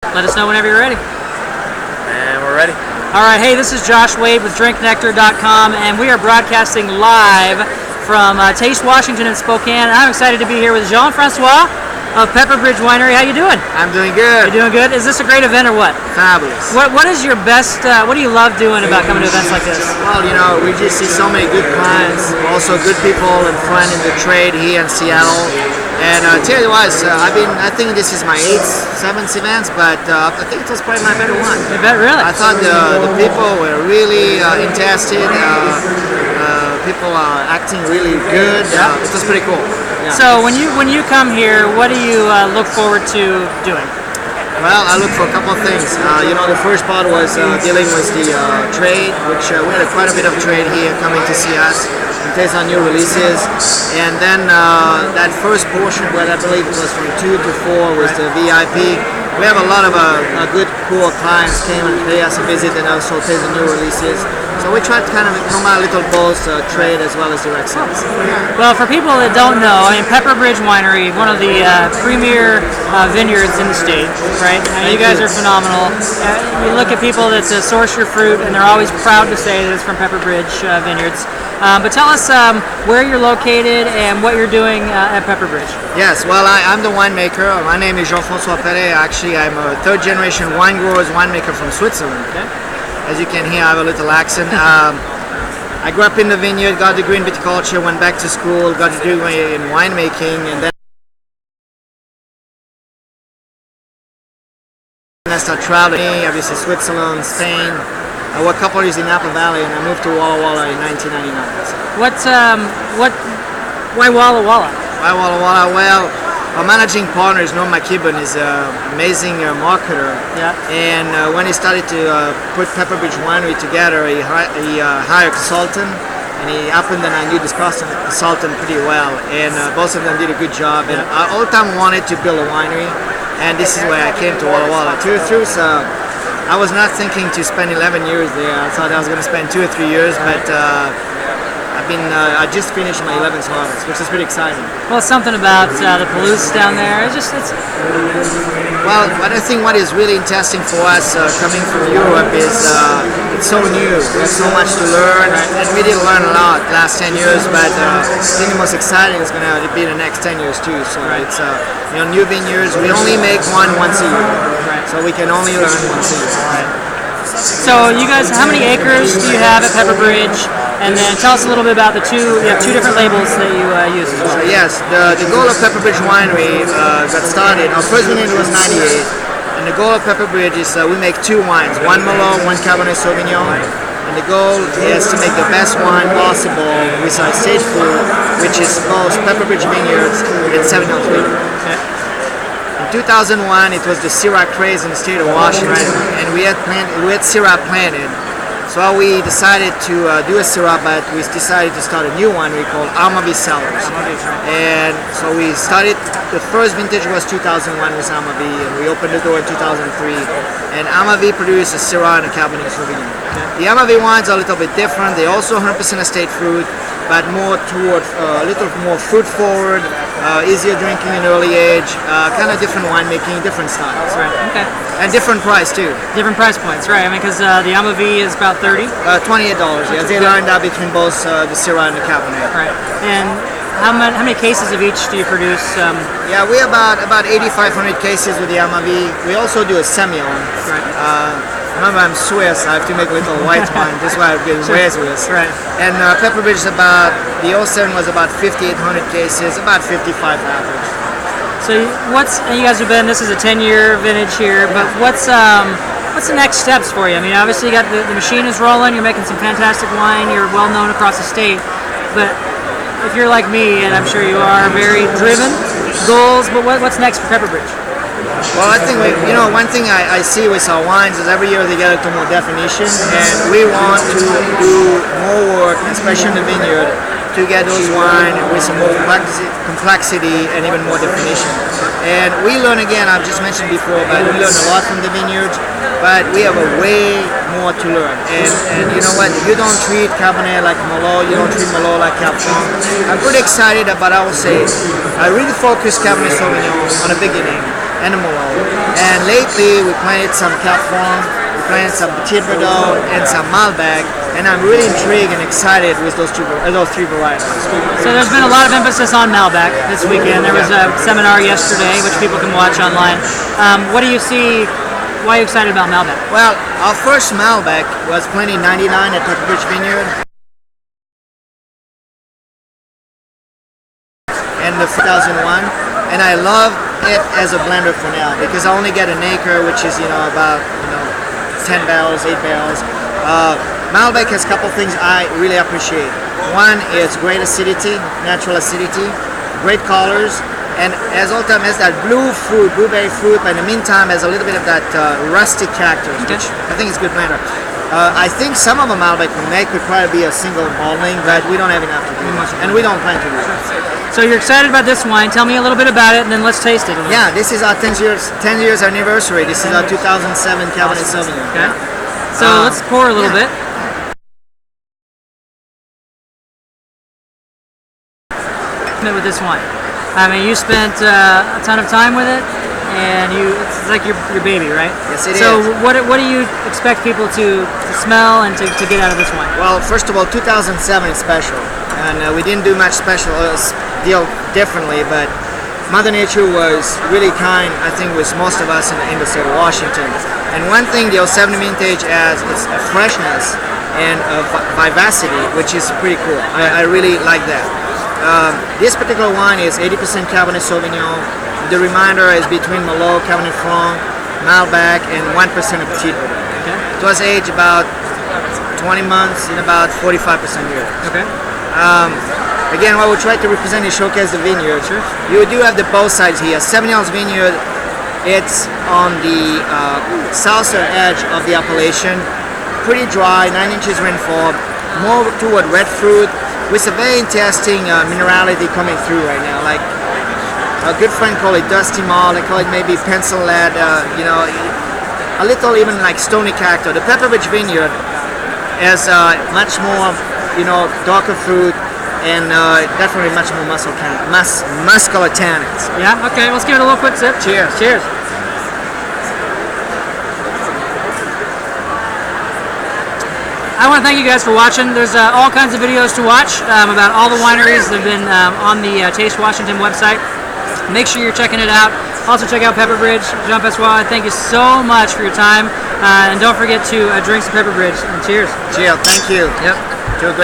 Let us know whenever you're ready. And we're ready. All right, hey, this is Josh Wade with DrinkNectar.com, and we are broadcasting live from Taste Washington in Spokane. I'm excited to be here with Jean-Francois of PepperBridge Winery. How you doing? I'm doing good. You doing good? Is this a great event or what? Fabulous. What is your best, what do you love doing about coming to events like this? Well, you know, we just see so many good clients, also good people and fun in the trade here in Seattle. And tell you what, I think this is my 7th event, but I think it was probably my better one. I bet, really? I thought the people were really interested. People are acting really good. It was pretty cool. Yeah. So when you come here, what do you look forward to doing? Well, I look for a couple of things. You know, the first part was dealing with the trade, which we had quite a bit of trade here coming to see us and taste our new releases. And then that first portion, where I believe it was from 2 to 4, was the VIP. We have a lot of good, cool clients came and pay us a visit and also taste the new releases. So we try to kind of come out a little both trade as well as direct sales. Well, for people that don't know, I mean, PepperBridge Winery, one of the premier vineyards in the state, right? I mean, you guys are phenomenal. You look at people that source your fruit, and they're always proud to say that it's from PepperBridge Vineyards. But tell us where you're located and what you're doing at PepperBridge. Yes, well, I'm the winemaker. My name is Jean-Francois Pillet. Actually, I'm a third-generation wine grower, winemaker from Switzerland. Okay. As you can hear, I have a little accent. I grew up in the vineyard, got a degree in viticulture, went back to school, got a degree in winemaking, and then I started traveling, obviously Switzerland, Spain. I worked a couple of years in Napa Valley, and I moved to Walla Walla in 1999. Why Walla Walla? Why Walla Walla? Well, our managing partner is Norm McKibben, is an amazing marketer. Yeah. And when he started to put PepperBridge Winery together, he hired a consultant, and he happened that I knew this consultant pretty well, and both of them did a good job. And I all the time wanted to build a winery, and this is where I came to Walla Walla. So I was not thinking to spend 11 years there. I thought I was going to spend 2 or 3 years, but I just finished my 11th harvest, which is pretty exciting. Well, something about the Palouse down there. Well, but I think what is really interesting for us coming from Europe is it's so new. There's so much to learn, and we did learn a lot the last 10 years. But I think the most exciting is going to be the next 10 years too. So it's new vineyards. We only make one once a year, so we can only learn once a year. Right? So you guys, how many acres do you have at PepperBridge? And then tell us a little bit about you have 2 different labels that you use as well. Yes, the goal of PepperBridge Winery got started, our first vineyard was 98, and the goal of PepperBridge is we make 2 wines, 1 Merlot, 1 Cabernet Sauvignon, and the goal is to make the best wine possible with our estate fruit, which is both PepperBridge Vineyards and Sauvignon 3. Okay. In 2001, it was the Syrah craze in the state of Washington, and we had Syrah planted. So we decided to do a Syrah, but we decided to start a new winery called Amavi Cellars. And so we started, the first vintage was 2001 with Amavi, and we opened the door in 2003. And Amavi produced a Syrah and a Cabernet Sauvignon. The Amavi wines are a little bit different. They're also 100% estate fruit, but more toward a little more fruit forward, easier drinking in early age, kind of different winemaking, different styles. Right. Okay. And different price too. Different price points, right? I mean, because the Amavi is about $30. $28. Yeah, they lined up between both the Syrah and the Cabernet. Right. And how many cases of each do you produce? Yeah, we have about 8,500 cases with the Amavi. We also do a Semillon. Right. Remember, I'm Swiss. I have to make a little white wine. This is why I've been raised with. Right. And PepperBridge is the 07 was about 5,800 cases, about 55 average. So you guys have been, this is a 10-year vintage here, but what's the next steps for you? I mean, obviously you got the machine is rolling, you're making some fantastic wine, you're well known across the state, but if you're like me, and I'm sure you are, very driven, goals, but what's next for PepperBridge? Well, I think one thing I see with our wines is every year they get into more definition, and we want to do more work, especially in the vineyard, to get those wine with some more complexity and even more definition. And we learn, again, I've just mentioned before, but we learn a lot from the vineyards, but we have a way more to learn. And you know what, you don't treat Cabernet like Merlot, you don't treat Merlot like Cab Franc. I'm pretty excited about, I will say, I really focus Cabernet Sauvignon on the beginning. and the Merlot. And lately we planted some Cap Franc, we planted some Petit Verdot, and some Malbec. And I'm really intrigued and excited with those three varieties. So there's been a lot of emphasis on Malbec this weekend. There was a seminar yesterday, which people can watch online. What do you see? Why are you excited about Malbec? Well, our first Malbec was planted in '99 at PepperBridge Vineyard. And the 2001, and I love it as a blender for now because I only get an acre, which is about 10 barrels, 8 barrels. Malbec has a couple things I really appreciate. One is great acidity, natural acidity, great colors, and as all time has that blueberry fruit, but in the meantime has a little bit of that rustic character, which I think is a good blender. I think some of the Malbec we make would probably be a single bottling, but we don't have enough to do, and we don't plan to do it. So you're excited about this wine. Tell me a little bit about it, and then let's taste it. Yeah, this is our 10 years anniversary. This is our 2007 Cabernet Sauvignon. Okay. So let's pour a little bit. With this wine, I mean, you spent a ton of time with it, and it's like your baby, right? Yes, it is. So what do you expect people to smell and to get out of this wine? Well, first of all, 2007 is special, and we didn't do much special deal differently, but Mother Nature was really kind, I think, with most of us in the state of Washington. And one thing the 07 vintage has is a freshness and a vivacity, which is pretty cool. I really like that. This particular wine is 80% Cabernet Sauvignon. The remainder is between Merlot, Cabernet Franc, Malbec, and 1% of Petit Verdot. Okay. It was aged about 20 months in about 45% year. Okay. Again, what we try to represent is showcase the vineyard. Sure. You do have the both sides here. 7-year vineyard, it's on the southern edge of the appellation. Pretty dry, 9 inches rainfall, more toward red fruit, with a very interesting minerality coming through right now. Like a good friend called it dusty malt, they call it maybe pencil lead, a little even like stony character. The PepperBridge Vineyard has much more, darker fruit and definitely much more muscular tannins. Yeah. Okay. Let's give it a little quick sip. Cheers. Cheers. I want to thank you guys for watching. There's all kinds of videos to watch about all the wineries that have been on the Taste Washington website. Make sure you're checking it out. Also check out PepperBridge. Jean-Francois, thank you so much for your time. And don't forget to drink some PepperBridge. And cheers. Cheers. Thank you. Yep. Do a great